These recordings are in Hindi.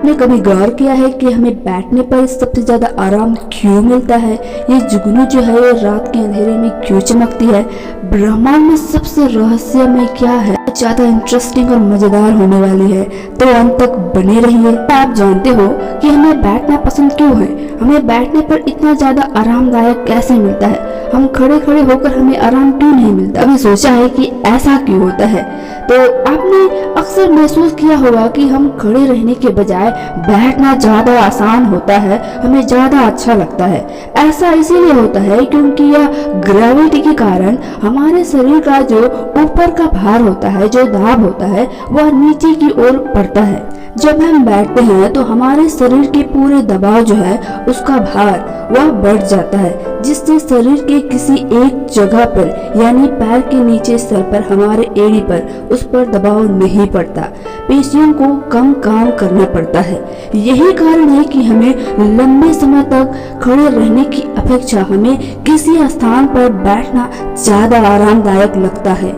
आपने कभी गौर किया है कि हमें बैठने पर सबसे ज्यादा आराम क्यों मिलता है? ये जुगनू जो है ये रात के अंधेरे में क्यों चमकती है? ब्रह्मांड में सबसे रहस्यमय क्या है? ज्यादा इंटरेस्टिंग और मजेदार होने वाली है, तो अंत तक बने रहिए। आप जानते हो कि हमें बैठना पसंद क्यों है? हमें बैठने पर इतना ज्यादा आरामदायक कैसे मिलता है? हम खड़े खड़े होकर हमें आराम क्यों नहीं मिलता? अभी सोचा है कि ऐसा क्यों होता है? तो आपने अक्सर महसूस किया होगा कि हम खड़े रहने के बजाय बैठना ज्यादा आसान होता है, हमें ज्यादा अच्छा लगता है। ऐसा इसीलिए होता है क्योंकि यह ग्रेविटी के कारण हमारे शरीर का जो ऊपर का भार होता है, जो दाब होता है, वह नीचे की ओर पड़ता है। जब हम बैठते हैं तो हमारे शरीर के पूरे दबाव जो है उसका भार वह बढ़ जाता है, जिससे शरीर के किसी एक जगह पर यानी पैर के नीचे सर पर, हमारे एड़ी पर उस पर दबाव नहीं पड़ता। पेशियों को कम काम करना पड़ता है। यही कारण है कि हमें लंबे समय तक खड़े रहने की अपेक्षा हमें किसी स्थान पर बैठना ज्यादा आरामदायक लगता है।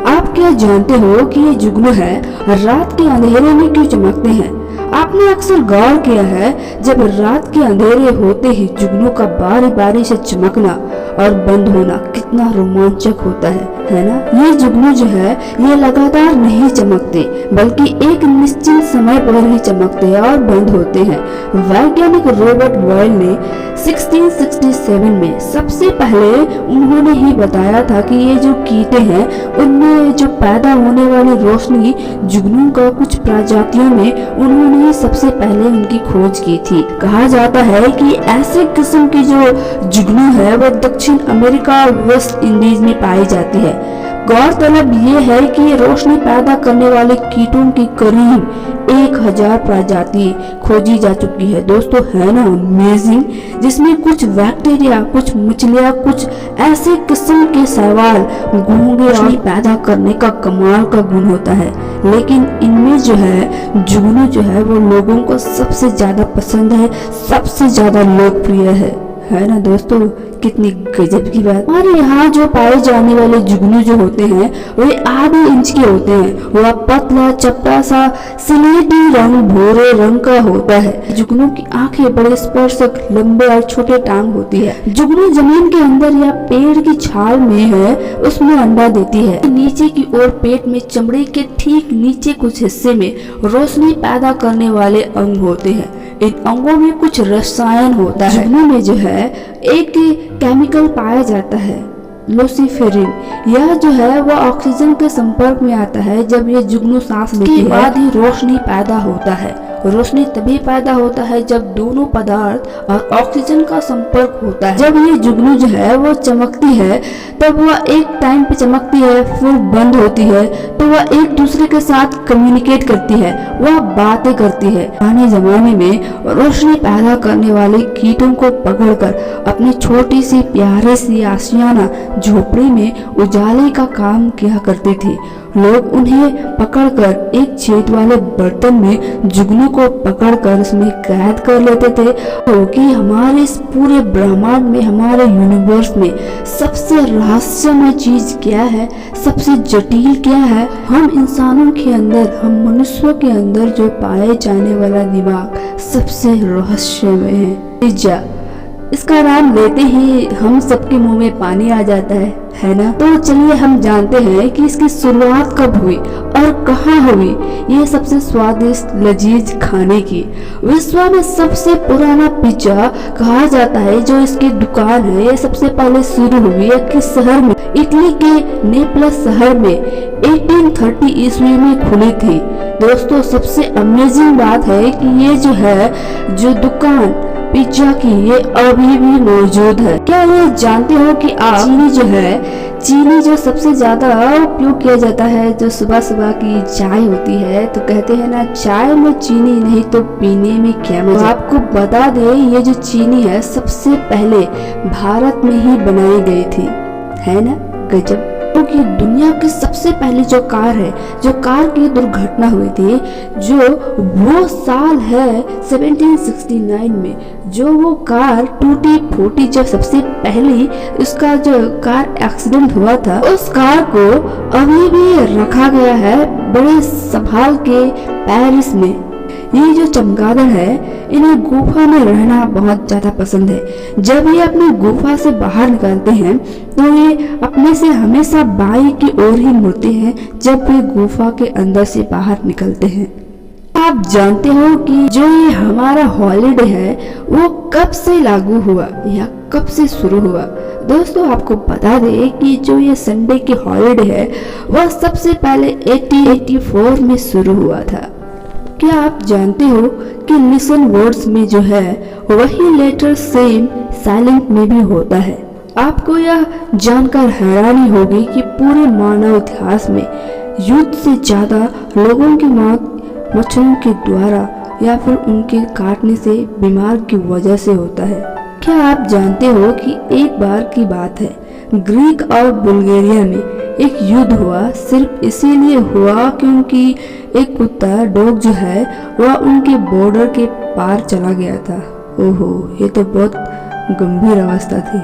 आप क्या जानते हो कि ये जुगनू है रात के अंधेरे में क्यों चमकते हैं? आपने अक्सर गौर किया है जब रात के अंधेरे होते ही जुगनू का बारी बारी से चमकना और बंद होना कितना रोमांचक होता है ना? ये जुगनू जो है ये लगातार नहीं चमकते, बल्कि एक निश्चित समय पर ही चमकते हैं और बंद होते हैं। वैज्ञानिक रॉबर्ट बॉयल ने 1667 में सबसे पहले उन्होंने ही बताया था कि ये जो कीटे हैं उनमें जो पैदा होने वाली रोशनी जुगनू का कुछ प्रजातियों में उन्होंने ही सबसे पहले उनकी खोज की थी। कहा जाता है कि ऐसे किस्म की जो जुगनू है वह दक्षिण अमेरिका और वेस्ट इंडीज में पाई जाती है। गौरतलब ये है कि ये रोशनी पैदा करने वाले कीटों की करीब 1000 प्रजाति खोजी जा चुकी है। दोस्तों है ना अमेजिंग? जिसमें कुछ बैक्टीरिया, कुछ मछलियां, कुछ ऐसे किस्म के शैवाल गूंगे और पैदा करने का कमाल का गुण होता है। लेकिन इनमें जो है जुगनू जो है वो लोगों को सबसे ज्यादा पसंद है, सबसे ज्यादा लोकप्रिय है ना दोस्तों? कितनी गजब की बात। हमारे यहाँ जो पाए जाने वाले जुगनू जो होते हैं वे आधे इंच के होते हैं। वह पतला चपटा सा स्लेटी रंग, भूरे रंग का होता है। जुगनू की आंखें बड़े स्पर्शक, लंबे और छोटे टांग होती है। जुगनू जमीन के अंदर या पेड़ की छाल में है उसमें अंडा देती है। नीचे की ओर पेट में चमड़े के ठीक नीचे कुछ हिस्से में रोशनी पैदा करने वाले अंग होते हैं। इन अंगों में कुछ रसायन होता है। जुगनू में जो है एक केमिकल पाया जाता है लूसीफेरिन। यह जो है वह ऑक्सीजन के संपर्क में आता है जब ये जुगनू सांस लेती है। बाद ही रोशनी पैदा होता है। रोशनी तभी पैदा होता है जब दोनों पदार्थ और ऑक्सीजन का संपर्क होता है। जब ये जुगनू जो है वो चमकती है तब वह एक टाइम पे चमकती है, फिर बंद होती है, तो वह एक दूसरे के साथ कम्युनिकेट करती है, वह बातें करती है। पुराने जमाने में रोशनी पैदा करने वाले कीटों को पकड़कर अपनी छोटी सी प्यारे सी आशियाना झोपड़ी में उजाले का काम किया करती थी। लोग उन्हें पकड़कर एक छेद वाले बर्तन में जुगनू को पकड़कर उसमें कैद कर लेते थे। क्योंकि हमारे इस पूरे ब्रह्मांड में, हमारे यूनिवर्स में सबसे रहस्यमय चीज क्या है, सबसे जटिल क्या है? हम इंसानों के अंदर, हम मनुष्यों के अंदर जो पाए जाने वाला दिमाग सबसे रहस्यमय है। पिज्जा, इसका नाम लेते ही हम सबके मुंह में पानी आ जाता है ना? तो चलिए हम जानते हैं कि इसकी शुरुआत कब हुई और कहाँ हुई। ये सबसे स्वादिष्ट लजीज खाने की विश्व में सबसे पुराना पिज्जा कहा जाता है जो इसकी दुकान है, ये सबसे पहले शुरू हुई है किस शहर में? इटली के नेपलस शहर में 1830 ईस्वी में खुली थी। दोस्तों सबसे अमेजिंग बात है कि ये जो है जो दुकान पिज्जा की ये अभी भी मौजूद है। क्या ये जानते हो कि चीनी जो है, चीनी जो सबसे ज्यादा उपयोग किया जाता है, जो सुबह सुबह की चाय होती है, तो कहते हैं ना चाय में चीनी नहीं तो पीने में क्या मजा। तो आपको बता दे ये जो चीनी है सबसे पहले भारत में ही बनाई गई थी, है ना? गजब। क्योंकि दुनिया की सबसे पहली जो कार है, जो कार की दुर्घटना हुई थी, जो वो साल है 1769 में, जो वो कार टूटी फूटी, जो सबसे पहली उसका जो कार एक्सीडेंट हुआ था, उस कार को अभी भी रखा गया है बड़े संभाल के पेरिस में। ये जो चमगादड़ है, इन्हें गुफा में रहना बहुत ज्यादा पसंद है। जब ये अपनी गुफा से बाहर निकलते हैं तो ये अपने से हमेशा बाई की ओर ही मुड़ते हैं जब वे गुफा के अंदर से बाहर निकलते हैं। आप जानते हो कि जो ये हमारा हॉलिडे है वो कब से लागू हुआ या कब से शुरू हुआ? दोस्तों, आपको बता दें कि जो ये संडे की हॉलिडे है वह सबसे पहले 1884 में शुरू हुआ था। क्या आप जानते हो कि लिसन वर्ड्स में जो है वही लेटर सेम साइलेंट में भी होता है? आपको यह जानकर हैरानी होगी कि पूरे मानव इतिहास में युद्ध से ज्यादा लोगों की मौत मच्छरों के द्वारा या फिर उनके काटने से बीमार की वजह से होता है। क्या आप जानते हो कि एक बार की बात है, ग्रीक और बुल्गारिया में एक युद्ध हुआ। सिर्फ इसीलिए हुआ क्योंकि एक कुत्ता डॉग जो है वह उनके बॉर्डर के पार चला गया था। ओहो, ये तो बहुत गंभीर अवस्था थी।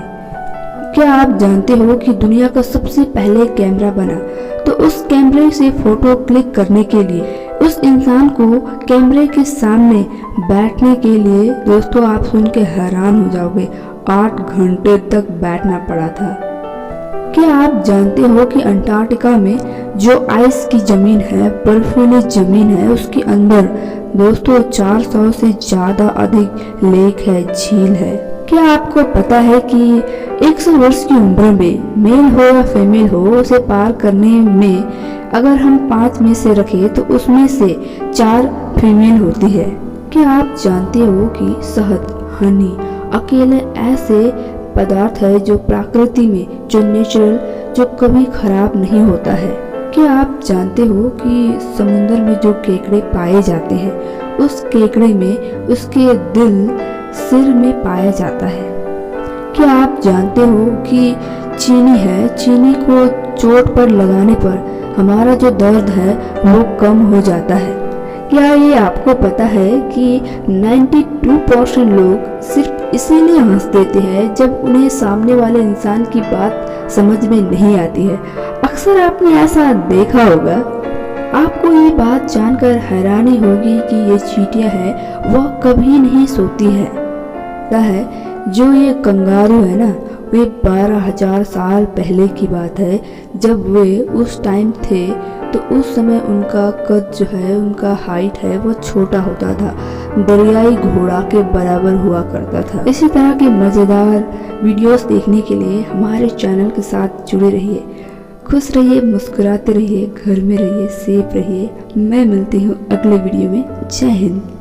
क्या आप जानते हो कि दुनिया का सबसे पहले कैमरा बना, तो उस कैमरे से फोटो क्लिक करने के लिए उस इंसान को कैमरे के सामने बैठने के लिए, दोस्तों आप सुन के हैरान हो जाओगे, 8 घंटे तक बैठना पड़ा था। क्या आप जानते हो कि अंटार्कटिका में जो आइस की जमीन है, बर्फीली जमीन है, उसके अंदर दोस्तों 400 से ज्यादा अधिक लेक है, झील है। क्या आपको पता है कि 100 वर्ष की उम्र में मेल हो या फीमेल हो, उसे पार करने में अगर हम 5 में से रखें तो उसमें से 4 फीमेल होती है। क्या आप जानते हो कि शहद, हनी अकेले ऐसे पदार्थ है जो प्रकृति में, जो नेचुरल, जो कभी खराब नहीं होता है। क्या आप जानते हो कि समुद्र में जो केकड़े पाए जाते हैं, उस केकड़े में उसके दिल सिर में पाया जाता है। क्या आप जानते हो कि चीनी है, चीनी को चोट पर लगाने पर हमारा जो दर्द है वो कम हो जाता है। क्या ये आपको पता है कि 92% लोग सिर्फ इसीलिए हंस देते हैं जब उन्हें सामने वाले इंसान की बात समझ में नहीं आती है? अक्सर आपने ऐसा देखा होगा। आपको ये बात जानकर हैरानी होगी कि ये चींटियां है वह कभी नहीं सोती है। जो ये कंगारू है ना, वे 12,000 साल पहले की बात है। जब वे उस टाइम थे तो उस समय उनका कद जो है, उनका हाइट है वो छोटा होता था, दरियाई घोड़ा के बराबर हुआ करता था। इसी तरह के मज़ेदार वीडियोस देखने के लिए हमारे चैनल के साथ जुड़े रहिए। खुश रहिए, मुस्कुराते रहिए, घर में रहिए, सेफ रहिए। मैं मिलती हूँ अगले वीडियो में। जय हिंद।